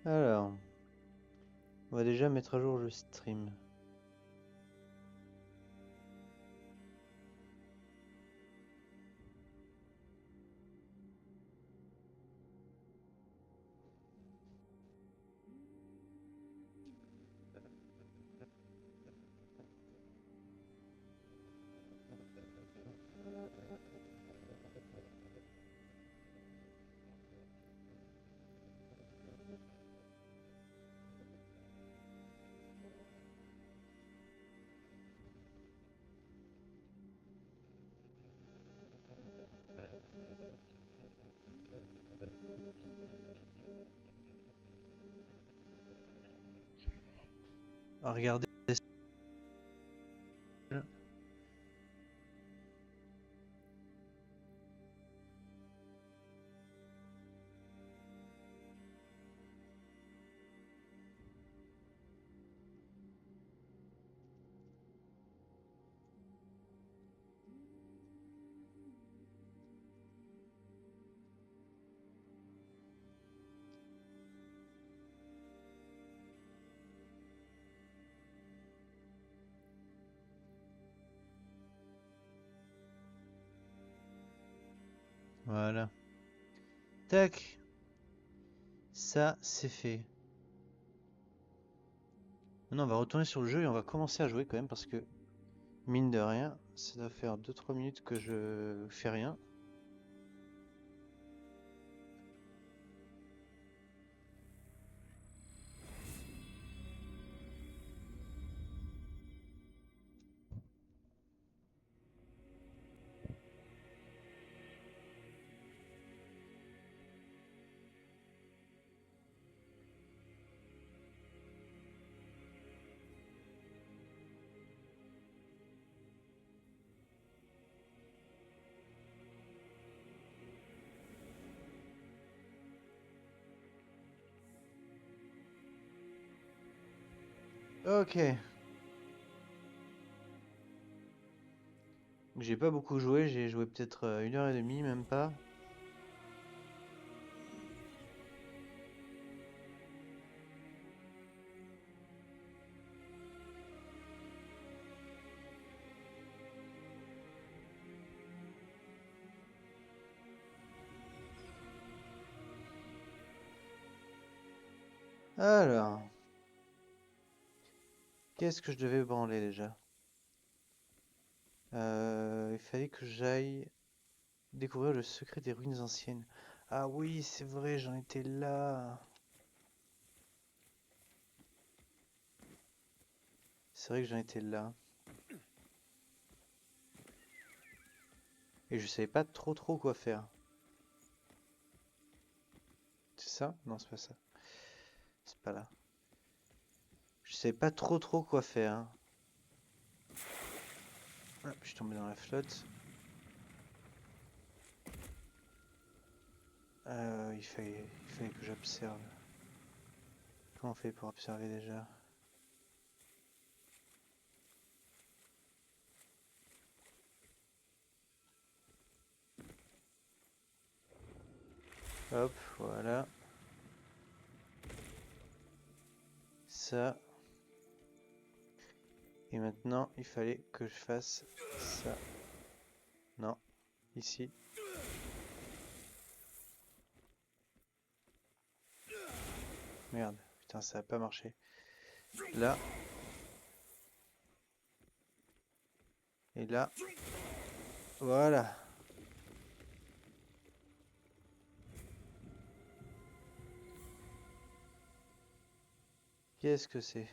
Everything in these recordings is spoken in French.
Alors, on va déjà mettre à jour le stream. À regarder. Voilà. Tac. Ça, c'est fait. Maintenant, on va retourner sur le jeu et on va commencer à jouer quand même parce que, mine de rien, ça doit faire 2-3 minutes que je fais rien. Ok. J'ai pas beaucoup joué, j'ai joué peut-être 1 heure et demie, même pas. Alors, qu'est-ce que je devais branler déjà? Il fallait que j'aille découvrir le secret des ruines anciennes. Ah oui, c'est vrai, j'en étais là. C'est vrai que j'en étais là. Et je savais pas trop quoi faire. C'est ça? Non, c'est pas ça. C'est pas là. Je savais pas trop quoi faire, hein. Hop, je suis tombé dans la flotte. Il fallait que j'observe. Comment on fait pour observer déjà? Hop, voilà. Ça. Et maintenant, il fallait que je fasse ça. Non, ici. Merde, putain, ça a pas marché. Là. Et là. Voilà. Qu'est-ce que c'est?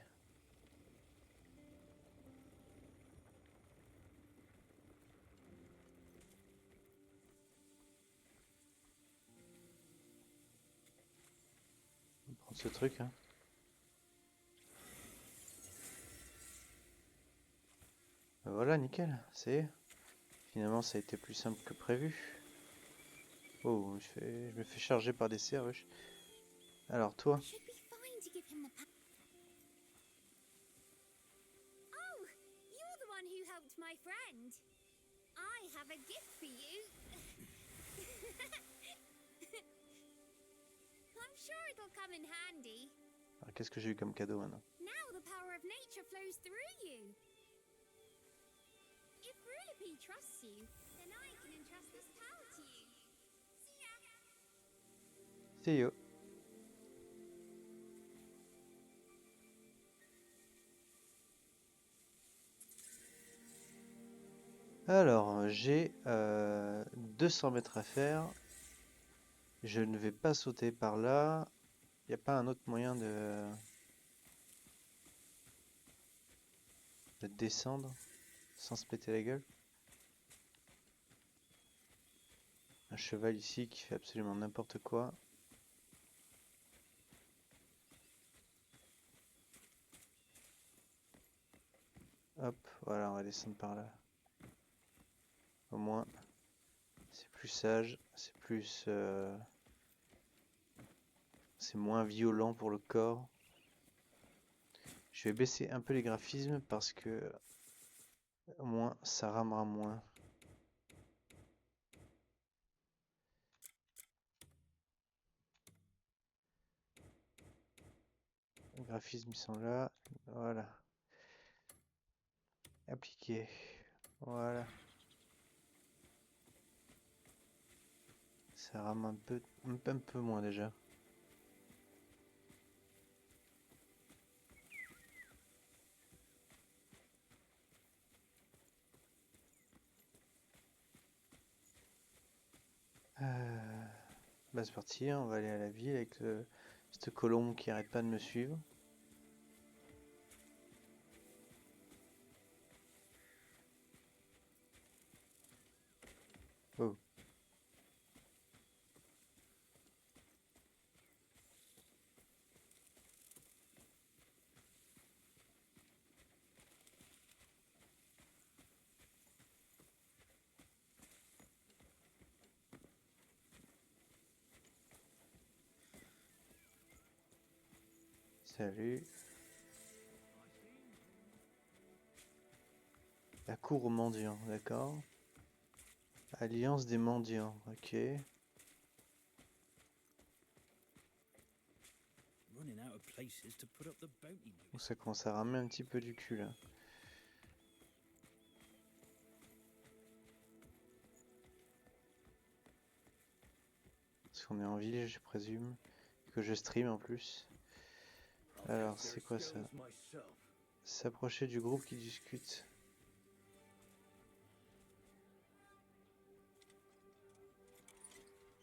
On va prendre ce truc, hein. Ben voilà, nickel. C'est. Finalement, ça a été plus simple que prévu. Oh, je me fais charger par des cerfs. Alors, toi. Should be fine to give him the Oh, you're the one who helped my friend. I have a gift for you. I'm sure it'll come come in handy. Alors, qu'est-ce que j'ai eu comme cadeau maintenant? Now the power of nature flows through you. If Rulipi trusts you, then I can entrust this power to you. See ya. See you. Alors, j'ai 200 mètres à faire. Je ne vais pas sauter par là. Il n'y a pas un autre moyen de descendre sans se péter la gueule. Un cheval ici qui fait absolument n'importe quoi. Hop, voilà, on va descendre par là. Au moins, c'est plus sage, c'est plus... c'est moins violent pour le corps. Je vais baisser un peu les graphismes parce que au moins ça ramera moins. Les graphismes ils sont là, voilà. Appliquer, voilà. Ça rame un peu moins déjà. Bah c'est parti, on va aller à la ville avec cette colombe qui arrête pas de me suivre. Oh. Salut. La cour aux mendiants, d'accord. Alliance des mendiants, ok. Donc ça commence à ramer un petit peu du cul là. Parce qu'on est en ville, je présume. Que je stream en plus. Alors, c'est quoi ça? S'approcher du groupe qui discute.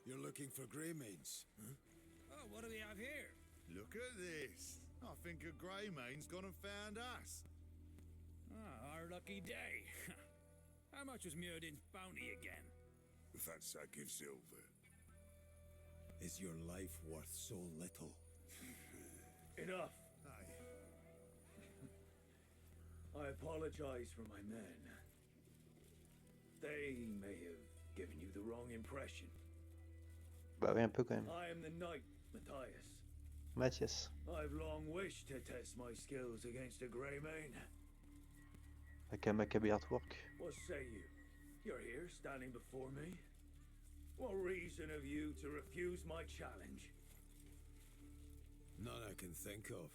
You're looking for Greymanes, huh? Oh, what do we have here? Look at this. I think a Greymane's gone and found us. Ah, our lucky day. How much was Muradin's bounty again? The fat sack of silver. Is your life worth so little? Enough. Aye. I apologize for my men. They may have given you the wrong impression. Bah oui, un peu quand même. I am the knight, Matthias. Mathias. I've long wished to test my skills against a Greymane. Maccabi Artwork. What say you? You're here, standing before me? What reason have you to refuse my challenge? None I can think of.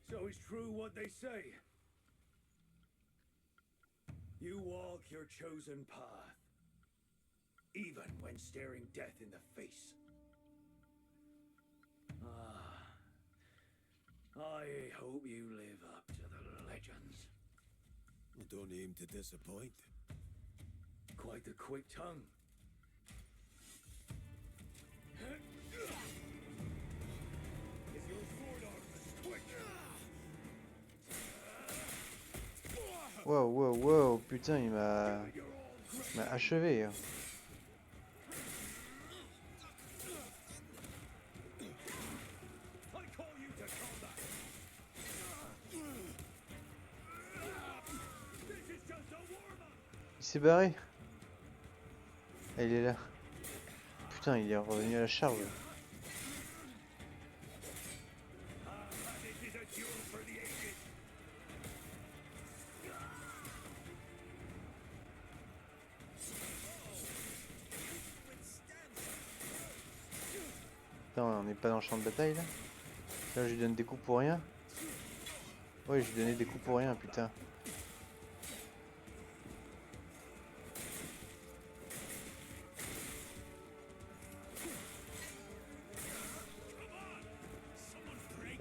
So it's true what they say. You walk your chosen path, even when staring death in the face. Ah, I hope you live up to the legends. I don't aim to disappoint. Quite the quick tongue. Is your sword arm as quick? Wow, wow, wow, putain, il m'a achevé. Hein. I call you to combat. This is just a warm-up. Il s'est barré. Ah, il est là. Putain, il est revenu à la charge. This is a duel for the ages. Non, on n'est pas dans le champ de bataille là. Là, je lui donne des coups pour rien. Ouais, je lui donnais des coups pour rien, putain.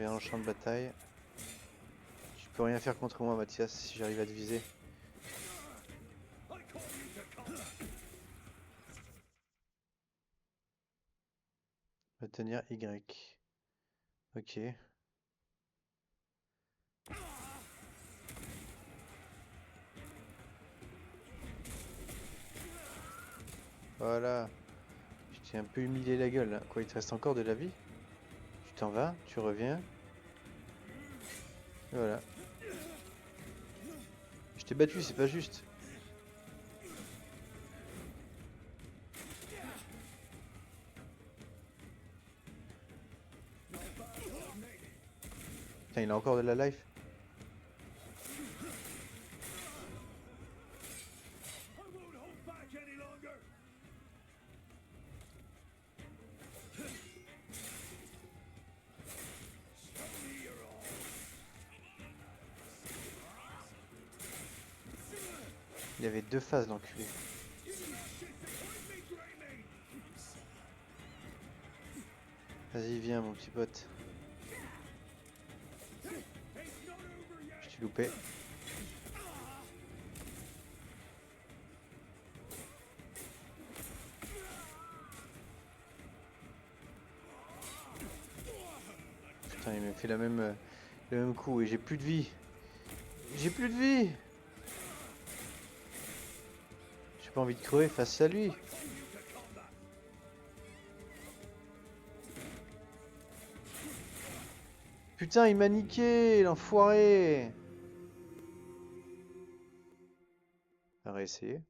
Et dans le champ de bataille. Tu peux rien faire contre moi, Mathias, si j'arrive à te viser. Retenir Y. Ok. Voilà. Je t'ai un peu humilié la gueule là. Quoi, il te reste encore de la vie? Tu t'en vas, tu reviens. Et voilà. Je t'ai battu, c'est pas juste. Putain, il a encore de la life. Il avait deux phases, l'enculé. Vas-y, viens, mon petit pote. Je t'ai loupé. Putain, il m'a fait le même coup et j'ai plus de vie. J'ai plus de vie. J'ai pas envie de crever face à lui. Putain, il m'a niqué, l'enfoiré. On va réessayer.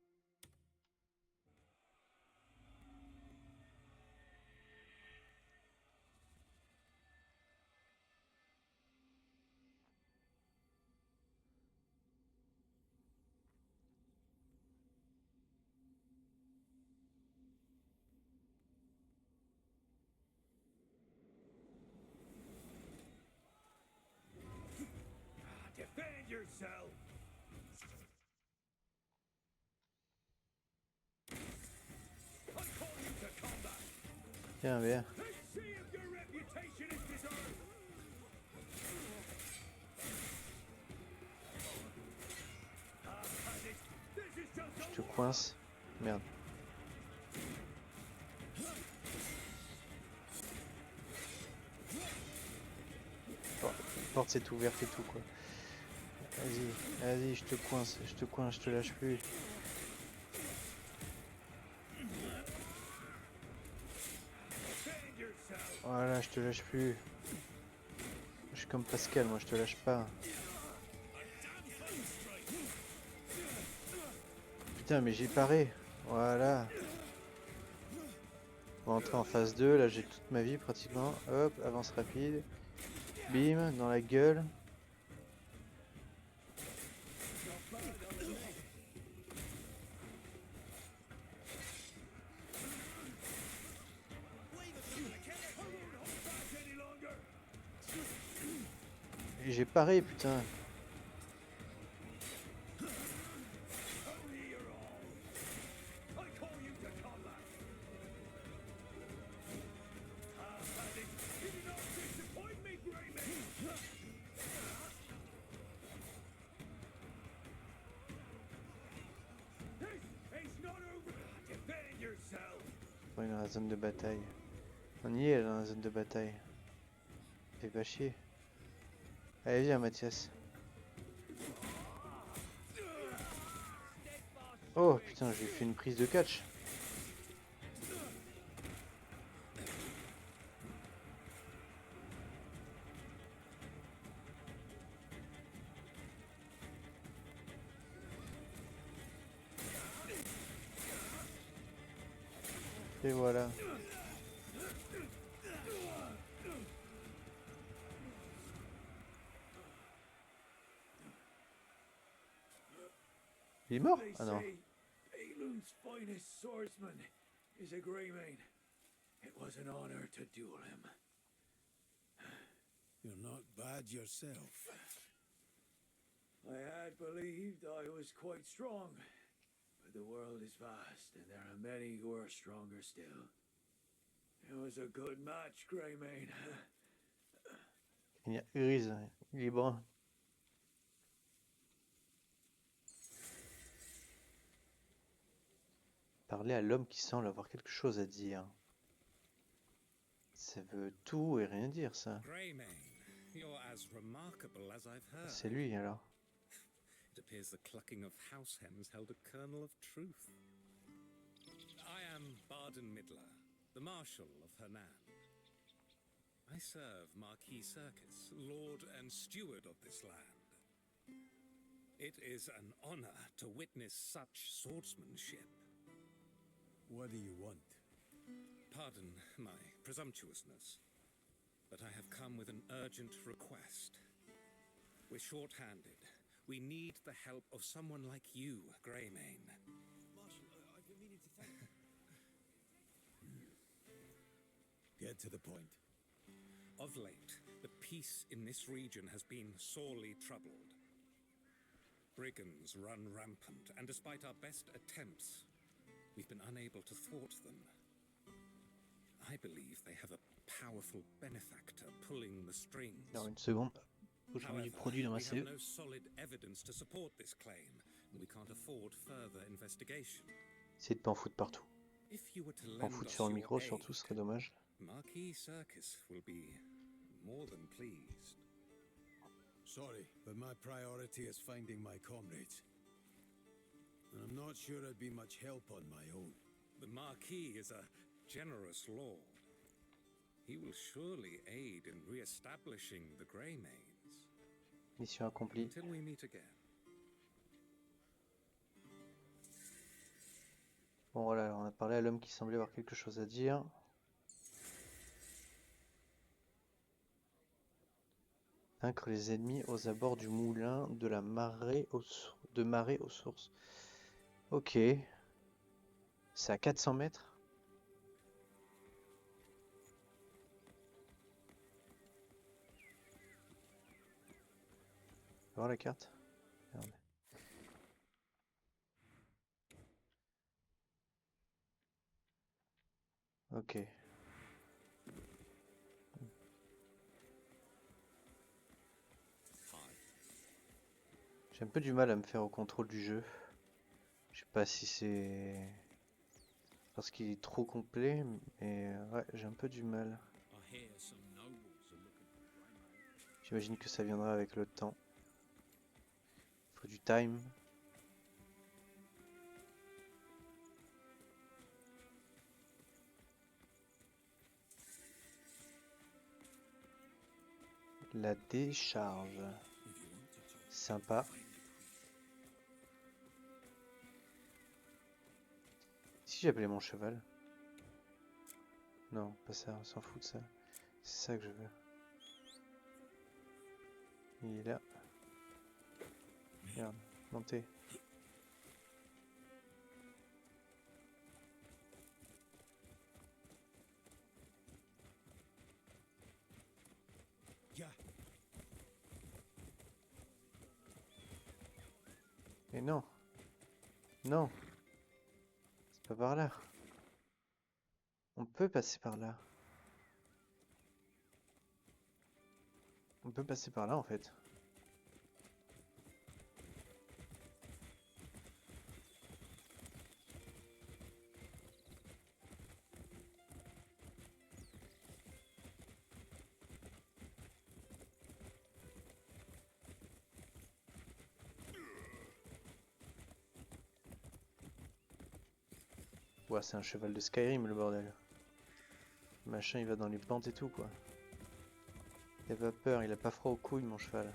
Defend yourself! I call you to combat! Viens, viens. Let's see if your reputation is deserved! This is just Je te coince. Merde. Bon, la porte s'est ouverte et tout quoi. Vas-y, vas-y, je te coince, je te lâche plus. defend yourself! Voilà, je te lâche plus. Je suis comme Pascal, moi je te lâche pas. Putain, mais j'ai paré. Voilà. On va entrer en phase 2, là j'ai toute ma vie pratiquement. Hop, avance rapide. Bim, dans la gueule. Et j'ai paré, putain. I call you to combat! You do not disappoint me, Greymane! This is not over! Defend yourself! On est dans la zone de bataille. On y est dans la zone de bataille. Fais pas chier. Allez, viens, Mathias. Oh putain, j'ai fait une prise de catch. Et voilà. Il est mort? They Ah non. say Balun's finest swordsman is a Greymane. It was an honor to duel him. You're not bad yourself. I had believed I was quite strong, but the world is vast, and there are many who are stronger still. It was a good match, Greymane. Il y a Uriz, libre. Parler à l'homme qui semble avoir quelque chose à dire. Ça veut tout et rien dire, ça. Greymane, you're as remarkable as I've heard. C'est lui, alors. It appears the clucking of house hens held a kernel of truth. I am Barden Midler, the Marshal of Hernan. I serve Marquis Circus, Lord and Steward of this land. It is an honor to witness such swordsmanship. What do you want? Pardon my presumptuousness, but I have come with an urgent request. We're short-handed. We need the help of someone like you, Greymane. Marshal, I've been meaning to thank you. Get to the point. Of late, the peace in this region has been sorely troubled. Brigands run rampant, and despite our best attempts, we've been unable to thwart them. I believe they have a powerful benefactor pulling the strings. Alors, une seconde. Faut que j'envoie du However, produit dans ma we have CE. no solid evidence to support this claim, and we can't afford further investigation. Essayez de pas en foutre partout. If you were to En lend foutre us sur le your micro, aid, surtout, ce serait dommage. Marquis Circus will be more than pleased. Sorry, but my priority is finding my comrades. And I'm not sure I'd be much help on my own. The Marquis is a generous lord. He will surely aid in re-establishing the Greymanes. Mission accomplie. Until we meet again. Bon voilà, alors on a parlé à l'homme qui semblait avoir quelque chose à dire. Vaincre les ennemis aux abords du moulin de la marée de marée aux sources. Ok. C'est à 400 mètres. On va voir la carte. Merde. Ok. J'ai un peu du mal à me faire au contrôle du jeu. Je sais pas si c'est parce qu'il est trop complet, mais ouais, j'ai un peu du mal. J'imagine que ça viendra avec le temps. Il faut du time. La décharge. Sympa. Si j'appelais mon cheval. Non, pas ça, on s'en fout de ça. C'est ça que je veux. Il est là. Regarde, montez. Yeah. Mais non. Non. C'est pas par là. On peut passer par là. On peut passer par là en fait. Ouah, c'est un cheval de Skyrim le bordel. Le machin il va dans les pentes et tout quoi. Il a pas peur, il a pas froid aux couilles mon cheval.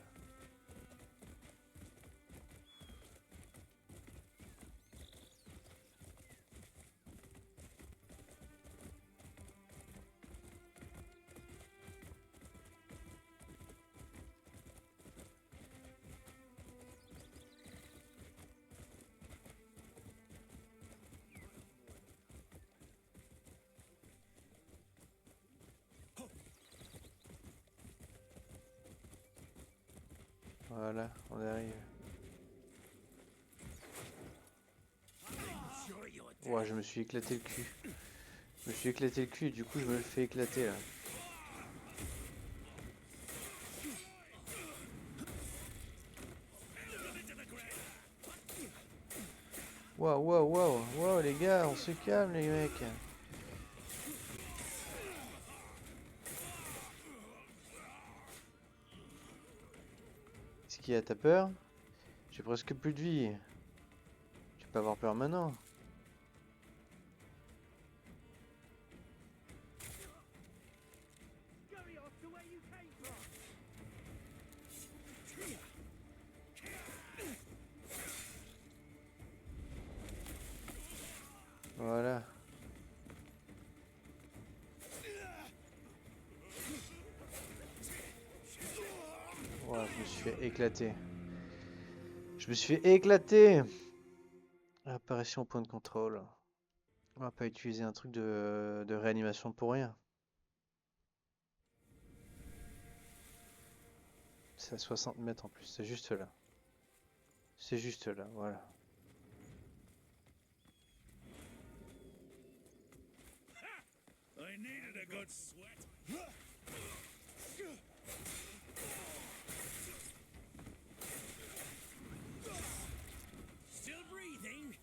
Voilà, on arrive. Ouais, je me suis éclaté le cul. Je me suis éclaté le cul et du coup je me le fais éclater là. Waouh, waouh, waouh, waouh les gars, on se calme les mecs. Qu'est-ce qu'il y a, t'as peur? J'ai presque plus de vie. Tu peux avoir peur maintenant. Voilà. Voilà, je me suis fait éclater. Je me suis fait éclater. Apparition au point de contrôle. On va pas utiliser un truc de réanimation pour rien. C'est à 60 mètres en plus, c'est juste là. C'est juste là, voilà. I needed a good sweat. Still breathing?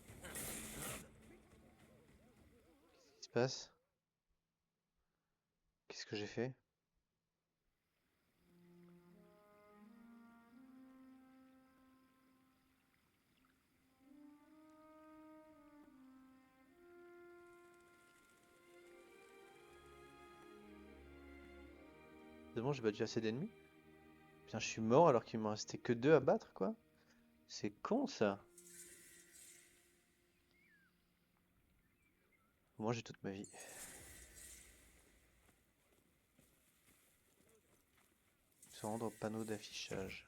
Qu'est-ce qui se passe? Qu'est-ce que j'ai fait? C'est bon, j'ai battu assez d'ennemis? Putain, je suis mort alors qu'il m'en restait que 2 à battre, quoi. C'est con, ça. Moi, j'ai toute ma vie. Se rendre au panneau d'affichage.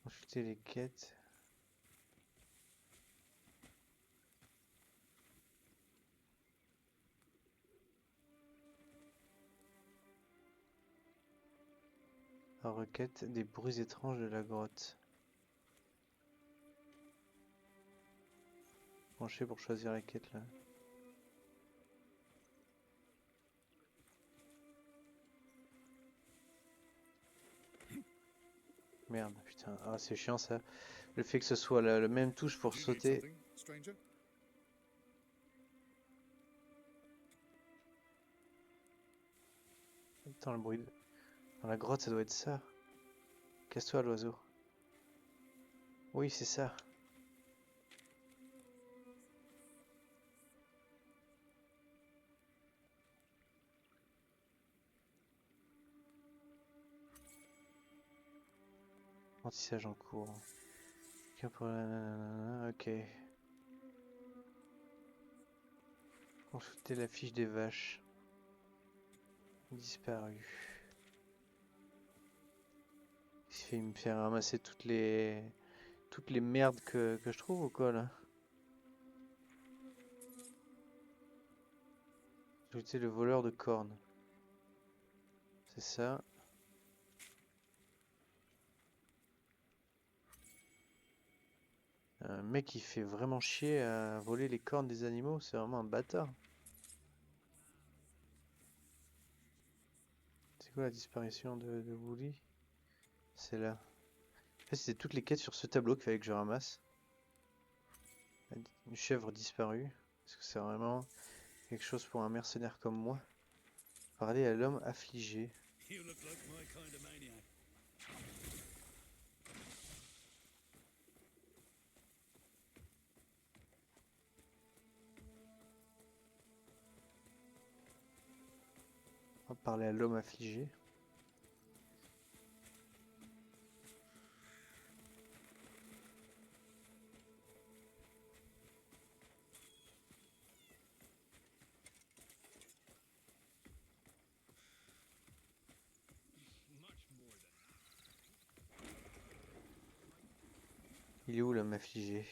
Consulter les quêtes. La requête des bruits étranges de la grotte. Comment je fais pour choisir la quête là? Merde, putain, ah c'est chiant ça. Le fait que ce soit le même touche pour sauter. Attends, le bruit dans la grotte, ça doit être ça. Casse-toi l'oiseau. Oui, c'est ça. Apprentissage en cours. Ok. Consulter la fiche des vaches. Disparu. Il me fait ramasser toutes les merdes que je trouve ou quoi là? Ajouter le voleur de cornes. C'est ça. Un mec qui fait vraiment chier à voler les cornes des animaux, c'est vraiment un bâtard. C'est quoi la disparition de Woolly? C'est là. En fait, c'était toutes les quêtes sur ce tableau qu'il fallait que je ramasse. Une chèvre disparue. Est-ce que c'est vraiment quelque chose pour un mercenaire comme moi? Parler à l'homme affligé. You look like my kind of maniac. On va parler à l'homme affligé. Il est où l'homme affligé?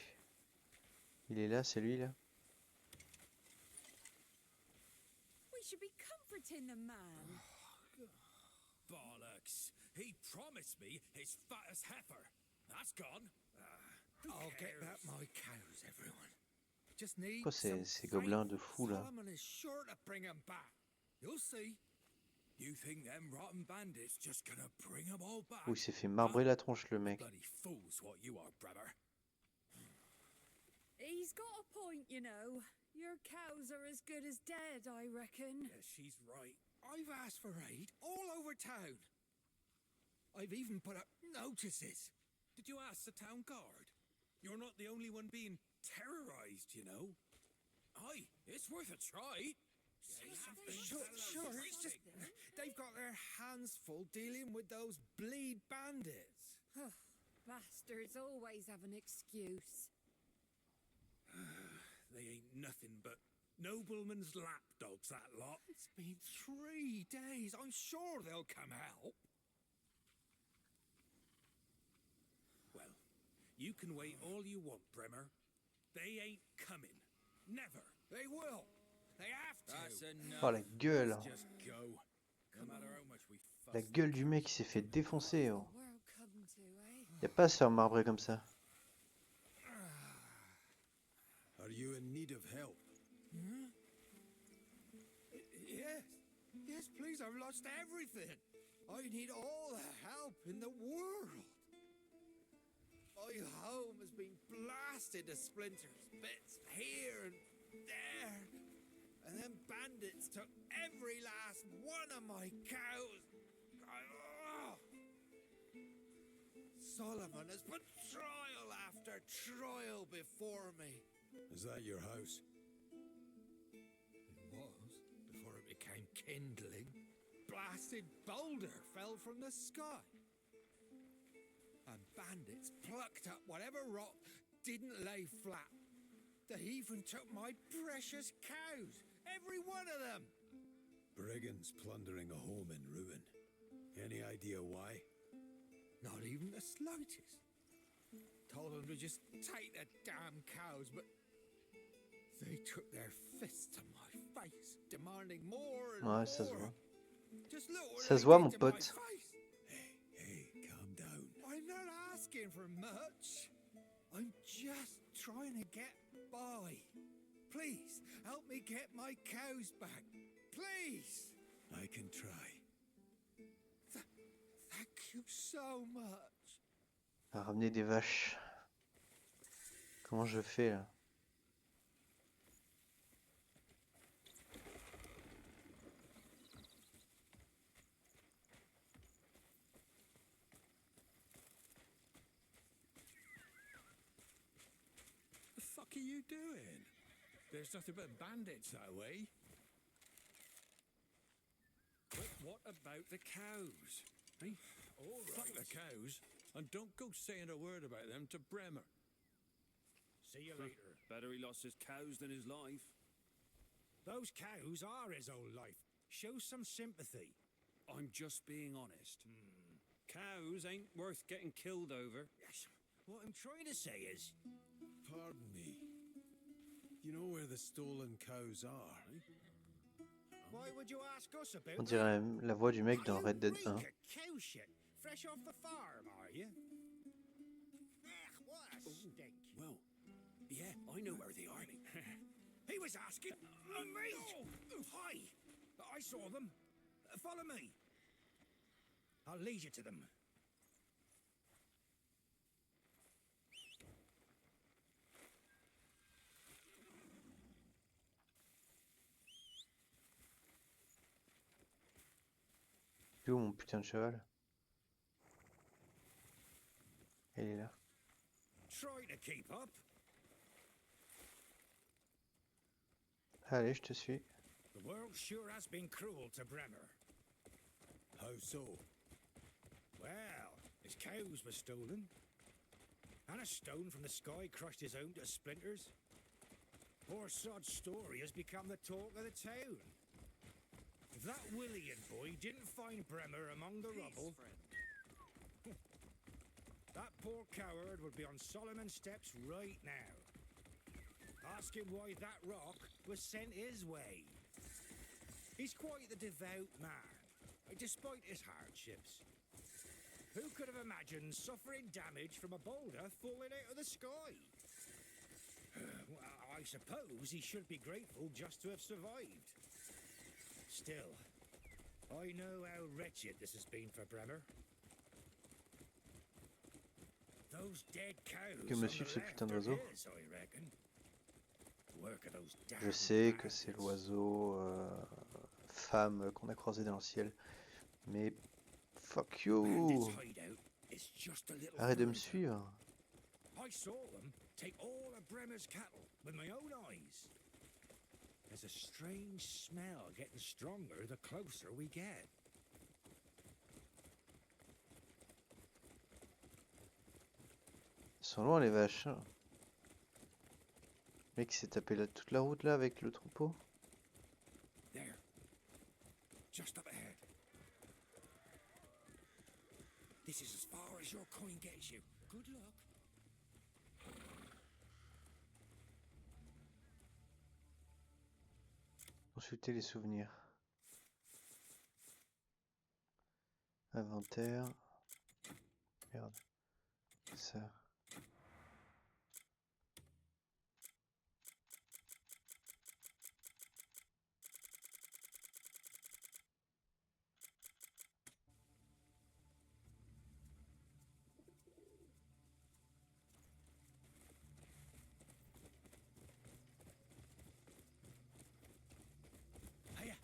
Il est là, c'est lui là. We should be comforting the man. Bollocks. He promised me his fattest heifer. That's gone. I'll get back my cows, everyone. Just need Pourquoi some ces gobelins de faith. fou là? Solomon is sure to bring him back. You'll see. You think them rotten bandits just gonna bring 'em all back? Oh, il s'est fait marbrer la tronche le mec. Bloody fools what you are, brother. He's got a point, you know. Your cows are as good as dead, I reckon. Yeah, she's right. I've asked for aid all over town. I've even put up notices. Did you ask the town guard? You're not the only one being terrorized, you know. Aye, it's worth a try. Sure, it's just they've got their hands full dealing with those bleed bandits. Bastards always have an excuse. They ain't nothing but noblemen's lapdogs, that lot. It's been 3 days. I'm sure they'll come help. Well, you can wait all you want, Bremer. They ain't coming. Never. They will. They have to. That's enough. Oh la gueule. Just go. No matter how much we fuss. La gueule du mec qui s'est fait défoncer. Oh. The world come to, eh? Y a pas à se faire marbrer comme ça. Are you in need of help? Yes. Yes, please. I've lost everything. I need all the help in the world. My home has been blasted to splinters, bits here and there. And then bandits took every last one of my cows. Solomon has put trial after trial before me. Is that your house? It was, before it became kindling. Blasted boulder fell from the sky. And bandits plucked up whatever rock didn't lay flat. They even took my precious cows, every one of them. Brigands plundering a home in ruin. Any idea why? Not even the slightest. Told them to just take the damn cows, but they took their fists to my face, demanding more and Ouais, ça se more. voit. Just look what Ça they se voit, did mon to my pote. face. Hey, calm down. I'm not asking for much. I'm just trying to get by. Please, help me get my cows back. Please. I can try. Thank you so much. À ramener des vaches. Comment je fais là? The fuck are you doing? There's nothing but bandits that way. But what about the cows? Hey, all fuck the cows, and don't go saying a word about them to Bremer. See you later. Better he lost his cows than his life. Those cows are his whole life. Show some sympathy. I'm just being honest. Cows ain't worth getting killed over. Yes. What I'm trying to say is, Pardon me. You know where the stolen cows are, eh? why would you ask us about On that? dirait la voix du mec dans You Red Dead 1. reek of cow shit. Fresh off the farm, are you? What a stink. Well, yeah, I know where they are. He was asking me. Hi. I saw them. Follow me. I'll lead you to them. Il est où mon putain de cheval? Il est là. Try to keep up. Allez, je te suis. The world sure has been cruel to Bremer. How so? Well, his cows were stolen. And a stone from the sky crushed his own to splinters. Poor Sod's story has become the talk of the town. If that Willian boy didn't find Bremer among the rubble, that poor coward would be on Solomon's steps right now. Ask him why that rock was sent his way. He's quite the devout man, despite his hardships. Who could have imagined suffering damage from a boulder falling out of the sky? Well, I suppose he should be grateful just to have survived. Still, I know how wretched this has been for Bremer. Those dead cows Que me on suivent the ces left putains are d'oiseaux. his, I reckon. Work of those Je damned sais que c'est bastards. l'oiseau femme qu'on a croisé dans le ciel. Mais fuck Bandits' you! hideout is just a little Arrête de me further. suivre. I saw them take all of Bremer's cattle with my own eyes. There's a strange smell getting stronger the closer we get. Ils sont loin les vaches. Le mec il s'est tapé toute la route là avec le troupeau. There. Just up ahead. This is as far as your coin gets you. Good luck. Consulter les souvenirs. Inventaire. Merde. Ça. Hiya.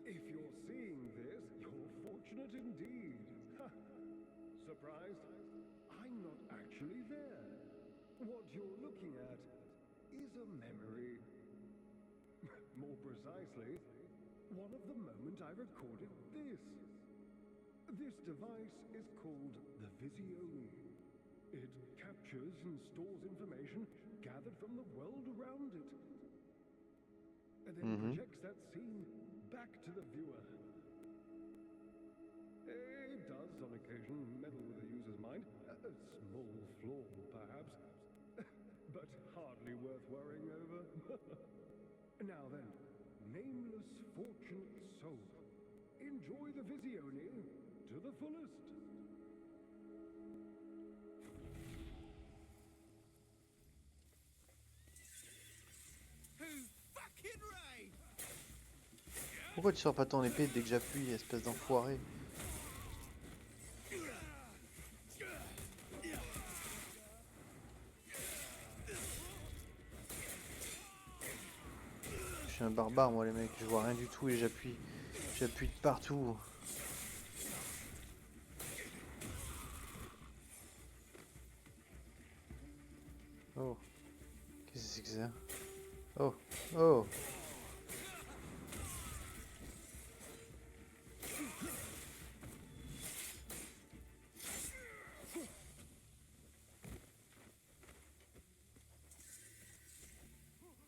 If you're seeing this, you're fortunate indeed. Ha! Surprised? I'm not actually there. What you're looking at is a memory. More precisely, one of the moment I recorded this. This device is called the Visione. It captures and stores information gathered from the world around it, and then projects that scene back to the viewer. It does on occasion meddle with the user's mind. A small flaw, perhaps, but hardly worth worrying over. Now then, nameless fortunate soul, enjoy the Visione to the fullest. Who fucking Ray? Pourquoi tu sors pas ton épée dès que j'appuie, espèce d'enfoiré? Je suis un barbare moi les mecs, je vois rien du tout et j'appuie. J'appuie de partout. Oh. Qu'est-ce que c'est que ça? Oh. Oh.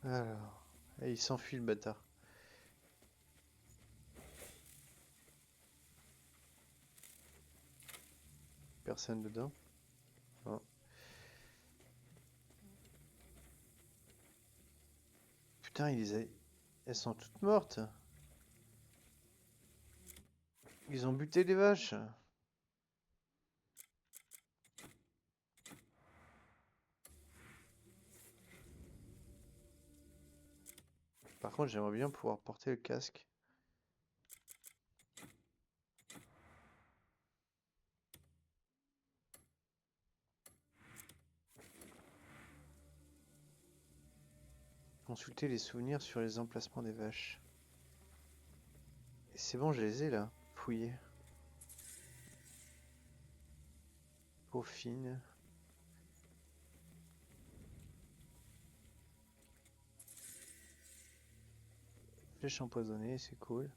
Alors. Et il s'enfuit le bâtard. Personne dedans. Non. Putain, elles sont toutes mortes. Ils ont buté les vaches. Par contre, j'aimerais bien pouvoir porter le casque. Consulter les souvenirs sur les emplacements des vaches. Et c'est bon, je les ai là. Fouillés. Peau fine. Flèche empoisonnée, c'est cool.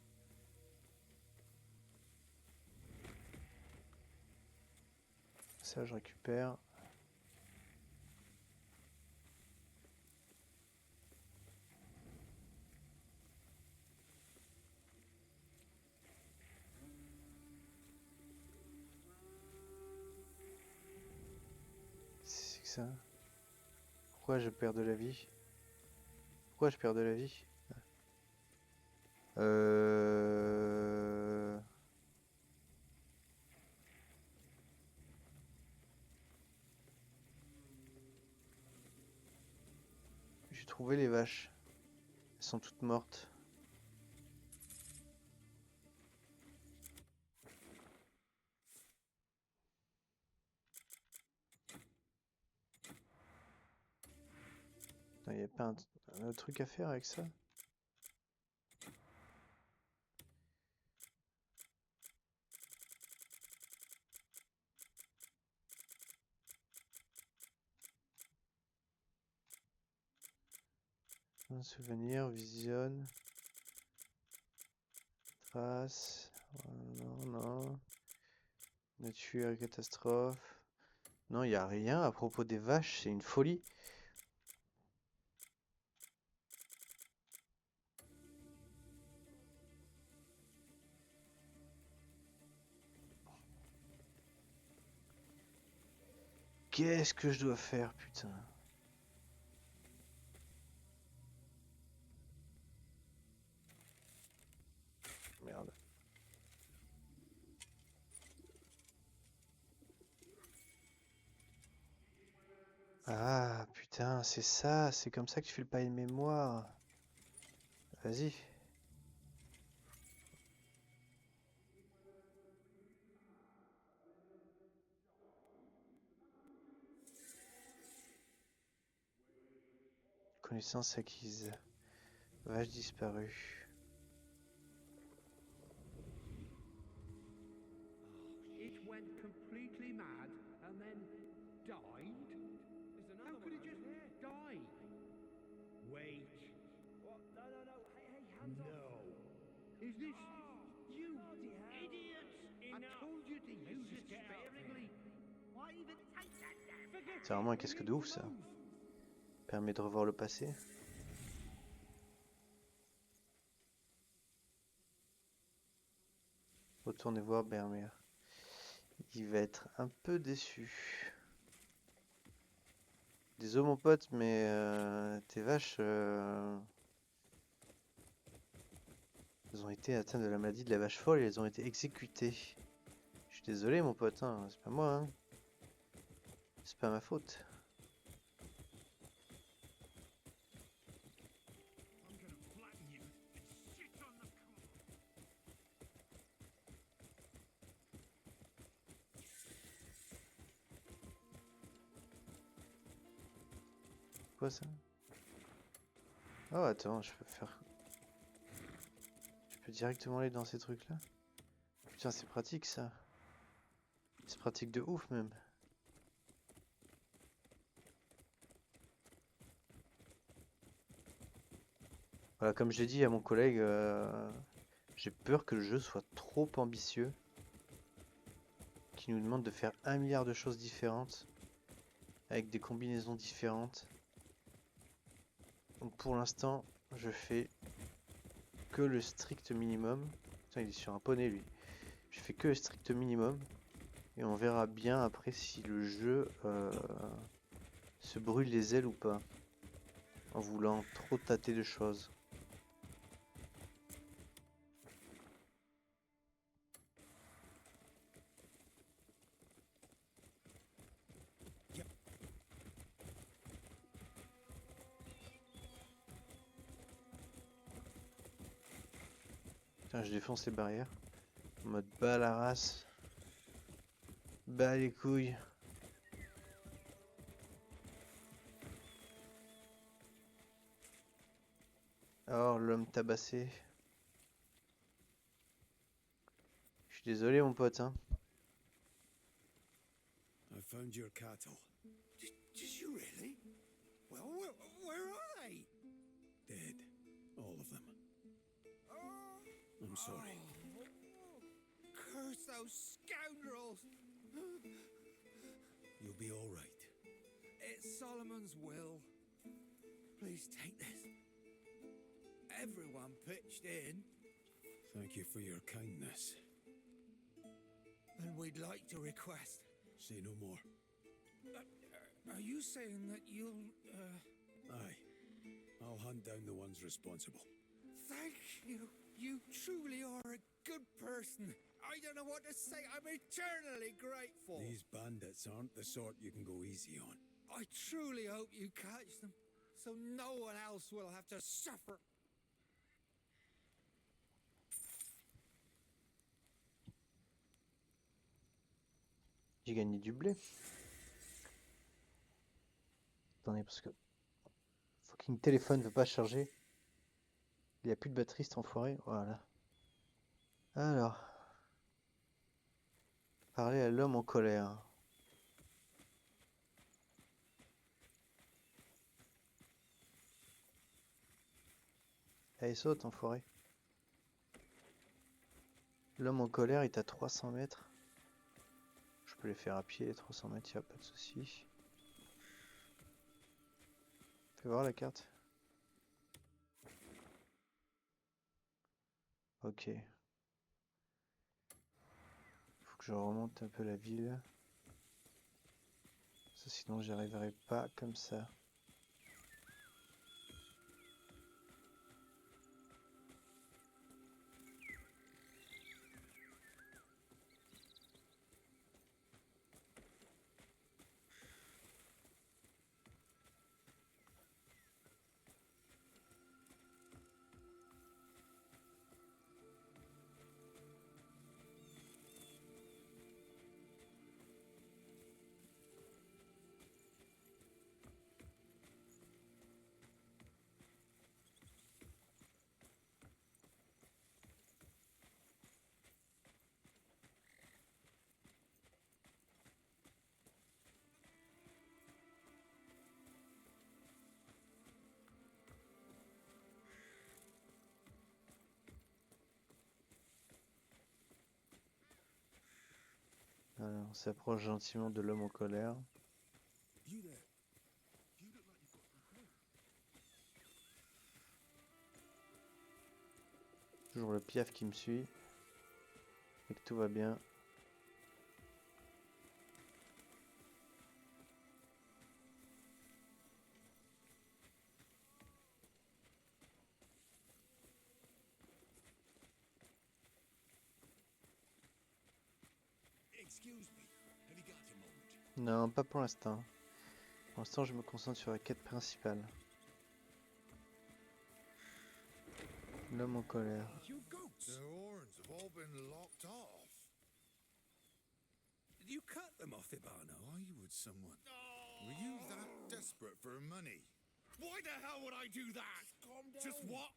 Ça, je récupère. ça? Pourquoi je perds de la vie? Pourquoi je perds de la vie? Euh... J'ai trouvé les vaches. Elles sont toutes mortes. Il n'y a pas un autre truc à faire avec ça? Un souvenir, visionne. Trace. Non, non. Nature, catastrophe. Non, il n'y a rien à propos des vaches, c'est une folie. Qu'est-ce que je dois faire, putain? Merde. Ah, putain, c'est ça, c'est comme ça que tu fais le pavé de mémoire. Vas-y. Connaissance acquise. Vache disparue. It went completely mad and then died? How could it just die? Wait. What? No, no, no. Hey, hands off. No. Is this... You idiots! I told you to use it sparingly. Why even take that damn... C'est vraiment un casque de ouf, ça. Permet de revoir le passé. Retournez voir Bermer. Il va être un peu déçu. Désolé mon pote, mais tes vaches... elles ont été atteintes de la maladie de la vache folle et elles ont été exécutées. Je suis désolé mon pote, hein. C'est pas moi. Hein. C'est pas ma faute. Quoi ça? Oh attends, je peux faire... Je peux directement aller dans ces trucs là? Putain c'est pratique ça. C'est pratique de ouf même. Voilà, comme j'ai dit à mon collègue, j'ai peur que le jeu soit trop ambitieux. Qui nous demande de faire 1 milliard de choses différentes. Avec des combinaisons différentes. Donc pour l'instant, je fais que le strict minimum. Putain, il est sur un poney lui. Je fais que le strict minimum. Et on verra bien après si le jeu se brûle les ailes ou pas. En voulant trop tâter de choses. Putain, je défonce les barrières. En mode bas la race. Bas les couilles. Alors l'homme tabassé. Je suis désolé mon pote hein. I found your cattle. Did you really? Well, where are they? Dead. All of them. I'm sorry. Curse those scoundrels! You'll be all right. It's Solomon's will. Please take this. Everyone pitched in. Thank you for your kindness. And we'd like to request... Say no more. Are you saying that you'll, Aye. I'll hunt down the ones responsible. Thank you. You truly are a good person. I don't know what to say. I'm eternally grateful. These bandits aren't the sort you can go easy on. I truly hope you catch them, so no one else will have to suffer. J'ai gagné du blé. Attendez, parce que fucking téléphone veut pas charger. Il y a plus de batterie, cet enfoiré. Voilà. Alors. Parler à l'homme en colère. Allez, saute, enfoiré. L'homme en colère est à 300 mètres. Je peux les faire à pied, les 300 mètres, y a pas de souci. Fais voir la carte. Ok. Faut que je remonte un peu la ville. Ça, sinon j'y arriverai pas comme ça. Voilà, on s'approche gentiment de l'homme en colère. Toujours le piaf qui me suit. Et que tout va bien. Non, pas pour l'instant. Pour l'instant, je me concentre sur la quête principale. L'homme en colère. The horns have all been locked off. Did you cut them off, Ibano? Why would someone... Were you that desperate for money? Why the hell would I do that? Just what?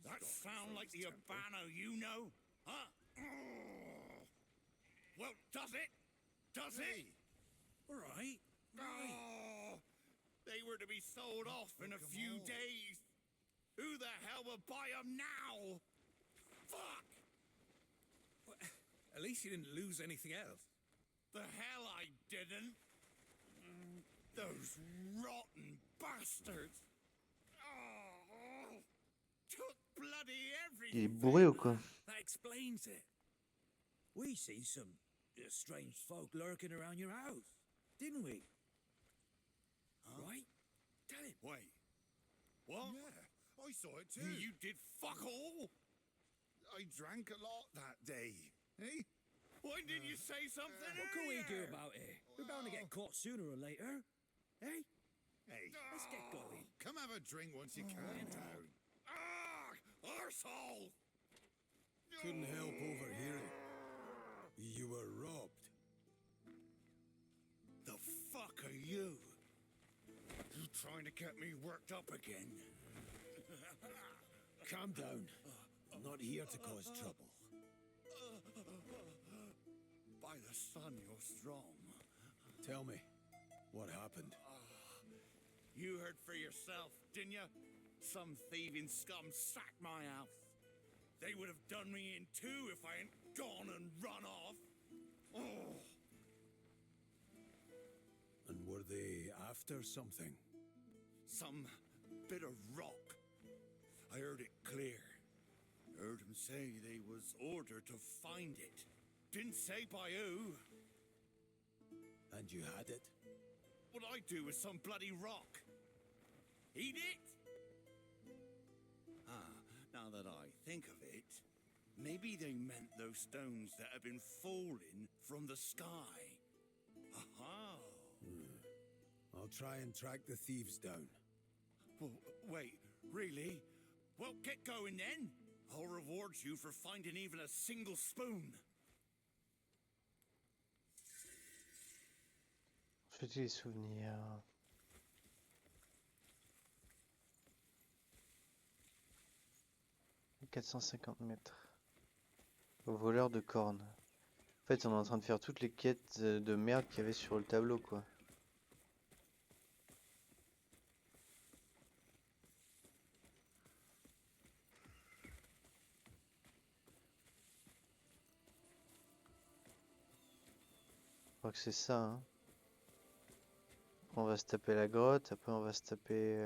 That sound like the Urbano you know? Huh? Well, does it? Does it? Right. Oh, they were to be sold off in a few days. Who the hell will buy them now? Fuck! Well, at least you didn't lose anything else. The hell I didn't. Those rotten bastards. Oh, took bloody everything. Il est bourré ou quoi? That explains it. We see some strange folk lurking around your house, didn't we? Huh? Right? Tell him. Wait. What? Yeah, I saw it too. You did fuck all? I drank a lot that day. Eh? Why didn't you say something? What can we do about it? We're bound to get caught sooner or later. Eh? Hey, Let's get going. come have a drink once you calm down. Arsehole! Couldn't help overhearing. You were robbed. The fuck are you? You trying to get me worked up again? Calm down. I'm not here to cause trouble. By the sun, you're strong. Tell me, what happened? You heard for yourself, didn't you? Some thieving scum sacked my house. They would have done me in too if I hadn't gone and run off. Oh. And were they after something? Some bit of rock. I heard it clear. Heard him say they was ordered to find it. Didn't say by who. And And you had it? What'd I do with some bloody rock? Eat it? Ah, now that I think of it, maybe they meant those stones that have been falling from the sky. Aha! I'll try and track the thieves down. Well, wait, really? Well, get going then. I'll reward you for finding even a single spoon. Fais-tu les souvenirs? « 450 mètres. Au voleur de cornes. En fait, on est en train de faire toutes les quêtes de merde qu'il y avait sur le tableau, quoi. Je crois que c'est ça, hein. On va se taper la grotte, après on va se taper...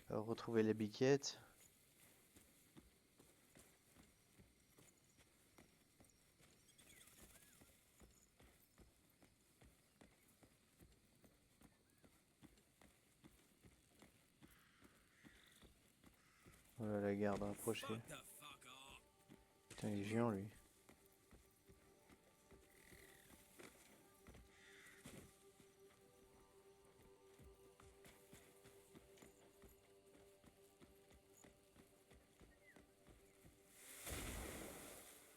retrouver les biquettes. Voilà la garde rapprochée. Putain, il est géant lui.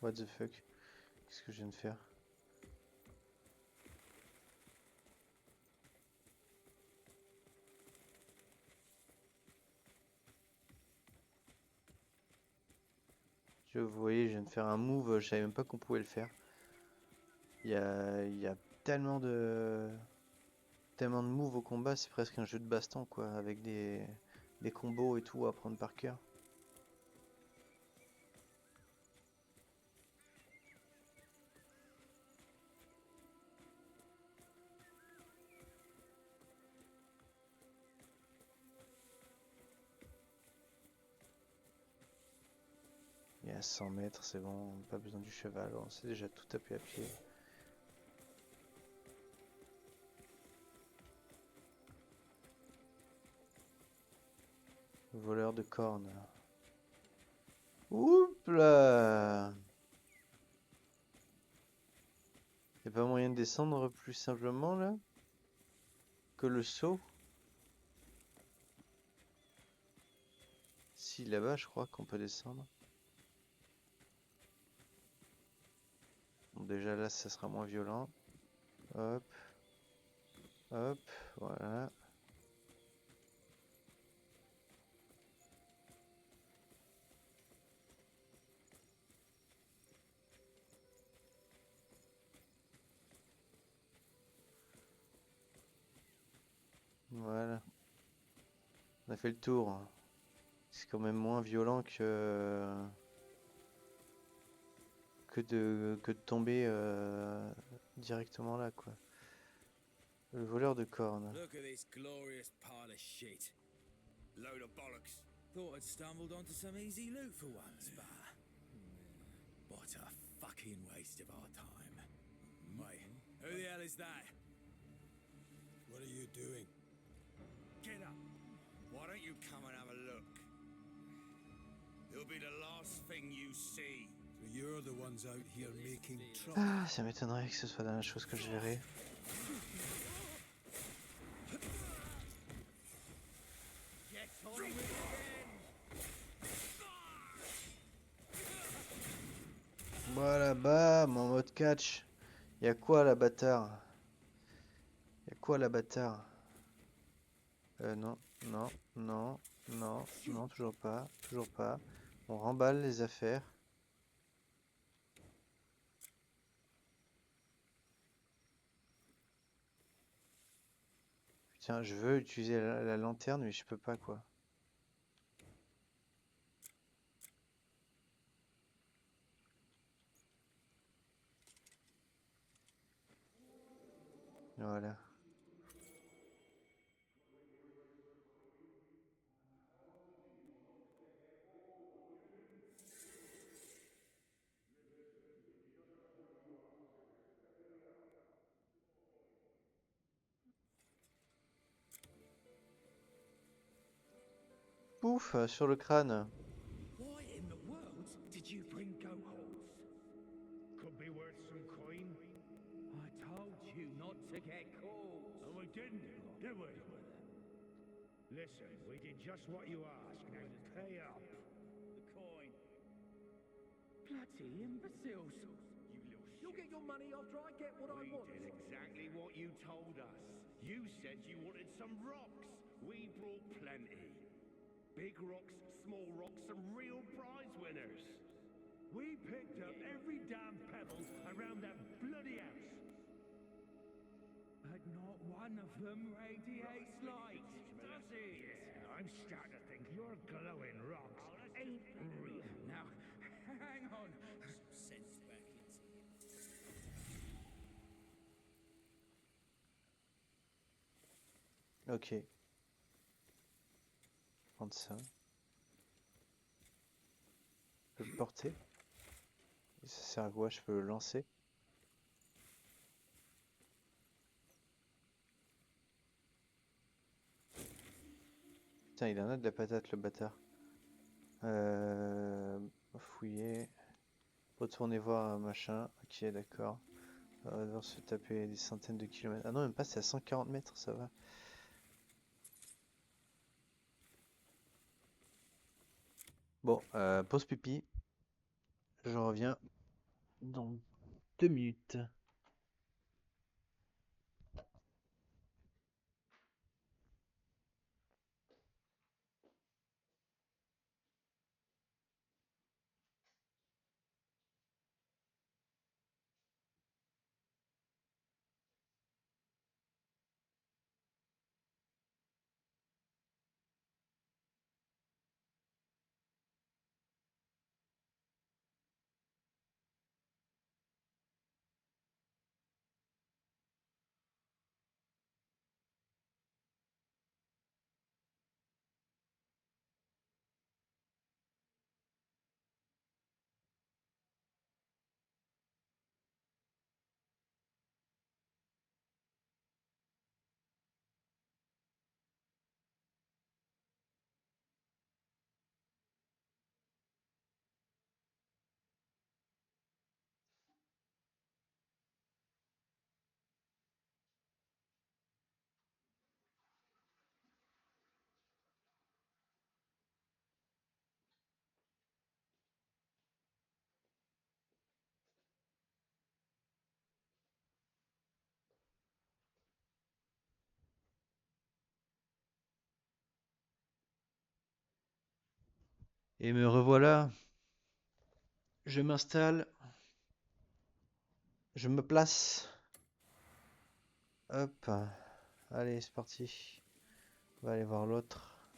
What the fuck? Qu'est-ce que je viens de faire? Vous voyez, je viens de faire un move, je savais même pas qu'on pouvait le faire. Il y a tellement de moves au combat, c'est presque un jeu de baston quoi, avec des combos et tout à prendre par cœur. Il est à 100 mètres, c'est bon, pas besoin du cheval, on s'est déjà tout tapé à pied. Voleur de cornes. Oups là! Y'a pas moyen de descendre plus simplement là? Que le saut? Si, là-bas je crois qu'on peut descendre. Bon, déjà là ça sera moins violent. Hop. Hop, voilà. Voilà. On a fait le tour. C'est quand même moins violent que de tomber directement là quoi. Le voleur de cornes. Look at this glorious pile of shit. Load of bollocks. Thought I'd stumbled onto some easy loot for once, but what a fucking waste of our time. Wait, who the hell is that? What are you doing? Get up. Why don't you come and have a look? It'll be the last thing you see. So you're the ones out here making trouble. Ah, ça m'étonnerait que ce soit la dernière chose que je verrai. Voilà, bam, en mode catch. Y'a quoi là, bâtard? Y'a quoi là, bâtard? Non, non, non, non, non, toujours pas, toujours pas. On remballe les affaires. Putain, je veux utiliser la lanterne, mais je peux pas quoi. Voilà. bouffe sur le crâne. Why in the world did you bring goat horns? Could be worth some coin. I told you not to get caught. And we didn't, did we? Listen, we did just what you asked. Now pay up. The coin. Bloody imbeciles. You'll get your money after I get what I want. We did exactly what you told us. You said you wanted some rocks. We brought plenty. Big rocks, small rocks, some real prize winners. We picked up every damn pebble around that bloody house. But not one of them radiates light, does it? Yeah, I'm starting to think your glowing rocks ain't real. Now, hang on. Sense back into you. Ok. Prendre ça. Je peux le porter. Et ça sert à quoi? Je peux le lancer. Putain, il en a de la patate, le bâtard. Fouiller. Retourner voir un machin. Ok, d'accord. On va devoir se taper des centaines de kilomètres. Ah non, même pas, c'est à 140 mètres, ça va. Bon, pause pipi. Je reviens dans 2 minutes. Et me revoilà. Je m'installe. Je me place. Hop. Allez, c'est parti. On va aller voir l'autre.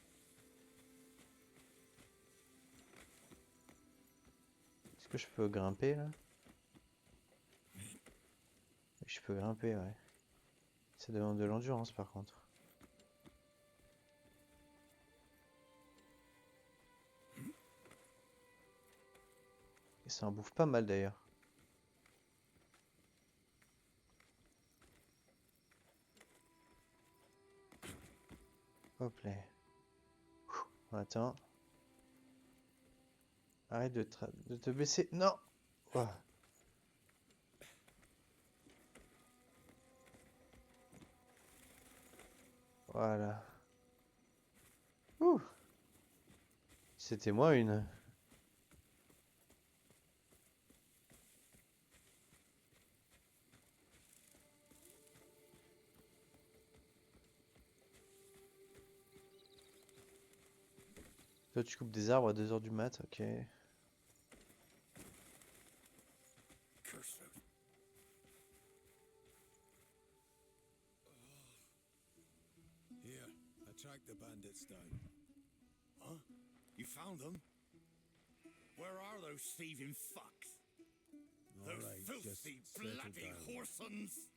Est-ce que je peux grimper là? Je peux grimper, ouais. Ça demande de l'endurance par contre. Et ça en bouffe pas mal d'ailleurs. Hop là. On attend. Arrête de te baisser. Non! Oh. Voilà. Ouh. C'était moi une. Toi tu coupes des arbres à 2 h du mat, ok. Here, I tracked the bandits down. Huh? You found them? Where are those thieving fucks? All Those right, just filthy, settle bloody down. whoresons!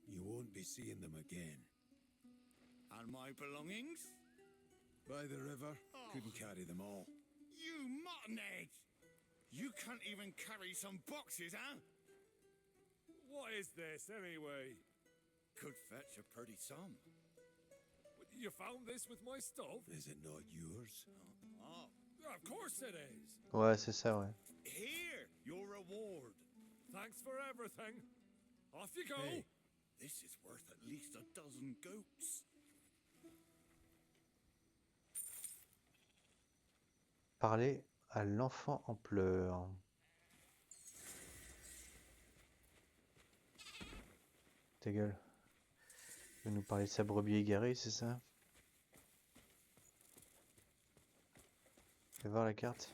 You won't be seeing them again. And my belongings? By the river, couldn't carry them all. You muttonhead! You can't even carry some boxes, huh? What is this, anyway? Could fetch a pretty sum. You found this with my stuff? Is it not yours? Oh, Of course it is. Ouais, c'est ça, ouais. here, your reward. Thanks for everything. Off you go. Hey, this is worth at least a dozen goats. Parler à l'enfant en pleurs. Ta gueule. Il veut nous parler de sa brebis égarée, c'est ça? Fais voir la carte.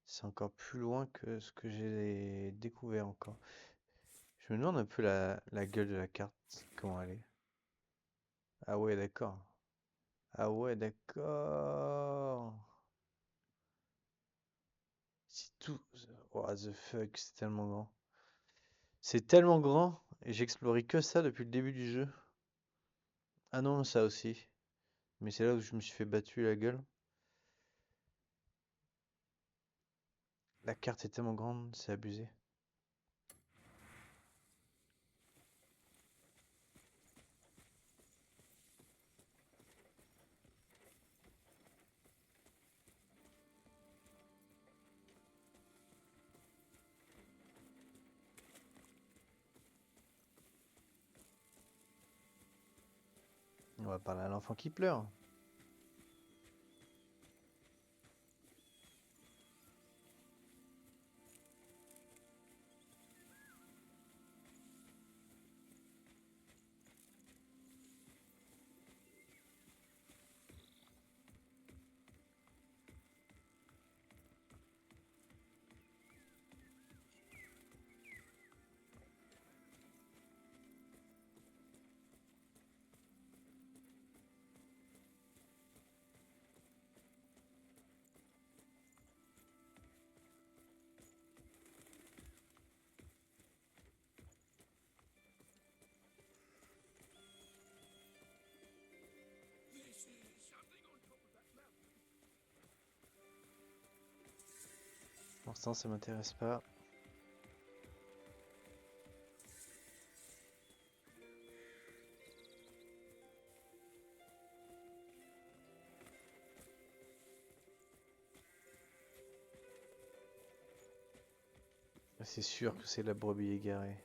C'est encore plus loin que ce que j'ai découvert encore. Je me demande un peu la gueule de la carte, comment elle est. Ah ouais, d'accord. Ah ouais, d'accord. C'est tout. What the fuck, c'est tellement grand. C'est tellement grand et j'ai exploré que ça depuis le début du jeu. Ah non, ça aussi. Mais c'est là où je me suis fait battu la gueule. La carte est tellement grande, c'est abusé. On va parler à l'enfant qui pleure. Pour l'instant, ça m'intéresse pas. C'est sûr que c'est la brebis égarée.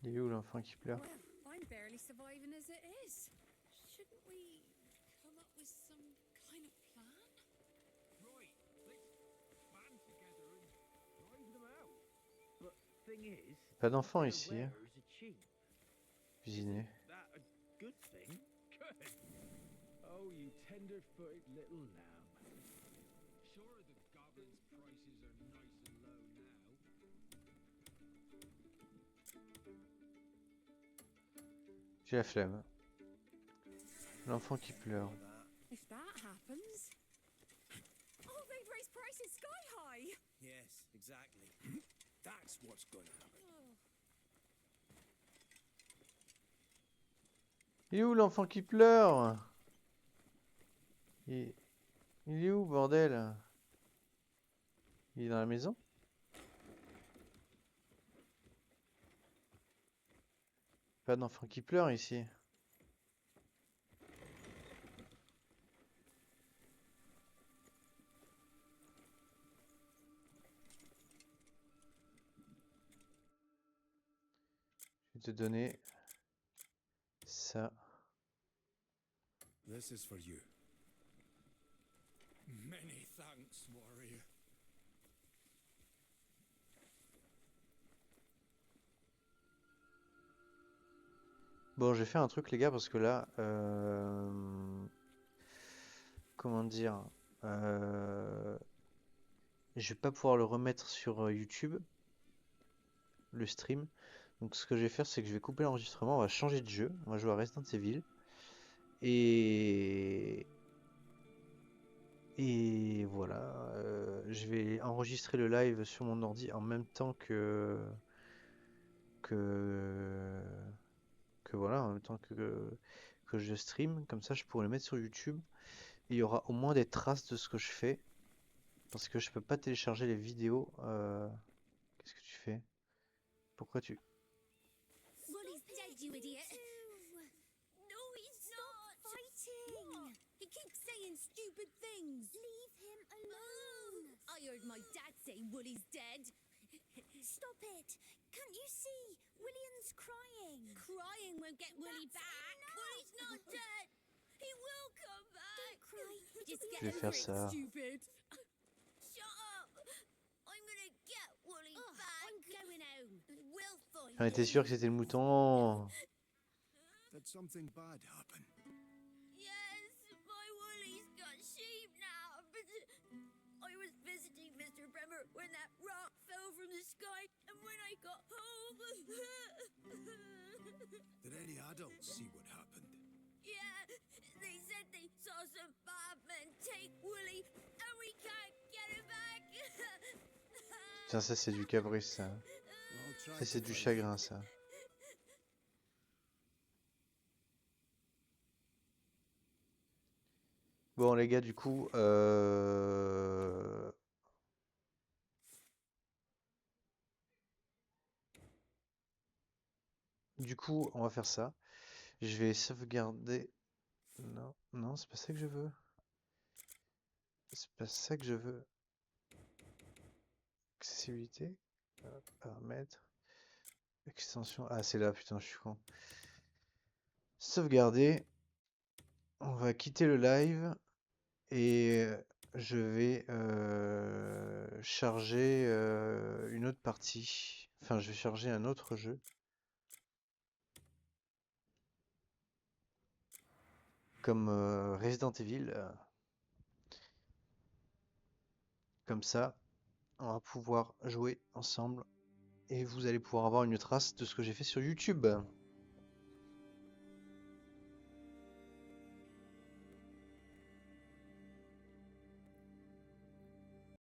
Il est où l'enfant qui pleure? Well, I'm barely surviving as it is. Shouldn't we come up with some kind of plan? Right, let's band together and drive them out. But thing is, Pas d'enfant their ici, hein. wares are cheap. Cuisiner. Is that a good thing? Good. Oh, you tender-footed little lamb. Sure, the goblin's prices are nice and low now. J'ai la flemme. L'enfant qui pleure. If that happens. Oh, they've raised prices sky high. Yes, exactly. That's what's gonna happen. Oh. Il est où l'enfant qui pleure? Il est où, bordel? Il est dans la maison? Pas d'enfant qui pleure ici. Je vais te donner ça. This is for you. Many thanks, warrior. Bon, j'ai fait un truc, les gars, parce que là, comment dire, je vais pas pouvoir le remettre sur YouTube, le stream. Donc, ce que je vais faire, c'est que je vais couper l'enregistrement. On va changer de jeu. On va jouer à Resident Evil. Et voilà, je vais enregistrer le live sur mon ordi en même temps que voilà, en même temps que je stream. Comme ça, je pourrai le mettre sur YouTube. Et il y aura au moins des traces de ce que je fais. Parce que je peux pas télécharger les vidéos. Qu'est-ce que tu fais? Pourquoi tu... Wooly's dead, you idiot. No, he's not fighting. He keeps saying stupid things. Leave him alone. I heard my dad say Wooly's dead. Stop it. Can't you see? William's crying. Crying won't get Wooly back. Wooly's not dead. He will come back. Don't cry. Just Je get vais over faire it, ça. stupid. Shut up. I'm gonna get Wooly back. I'm going home. We'll find J'en étais sûr que c'était le mouton. Did something bad happen? Yes, my Woolies got sheep now, but I was visiting Mr. Bremer when that rock fell from the sky, and when I got home... Did any adults see what happened? Yeah, they said they saw some bad men take Wooly, and we can't get him back. Tiens, ça c'est du cabri, ça. I'll try Ça to c'est du find chagrin, ça. Bon les gars, du coup, on va faire ça. Je vais sauvegarder. Non, non, c'est pas ça que je veux. C'est pas ça que je veux. Accessibilité. Paramètres. Extension. Ah, c'est là, putain, je suis con. Sauvegarder. On va quitter le live. Et je vais charger une autre partie. Enfin, je vais charger un autre jeu. Comme Resident Evil. Comme ça, on va pouvoir jouer ensemble. Et vous allez pouvoir avoir une trace de ce que j'ai fait sur YouTube.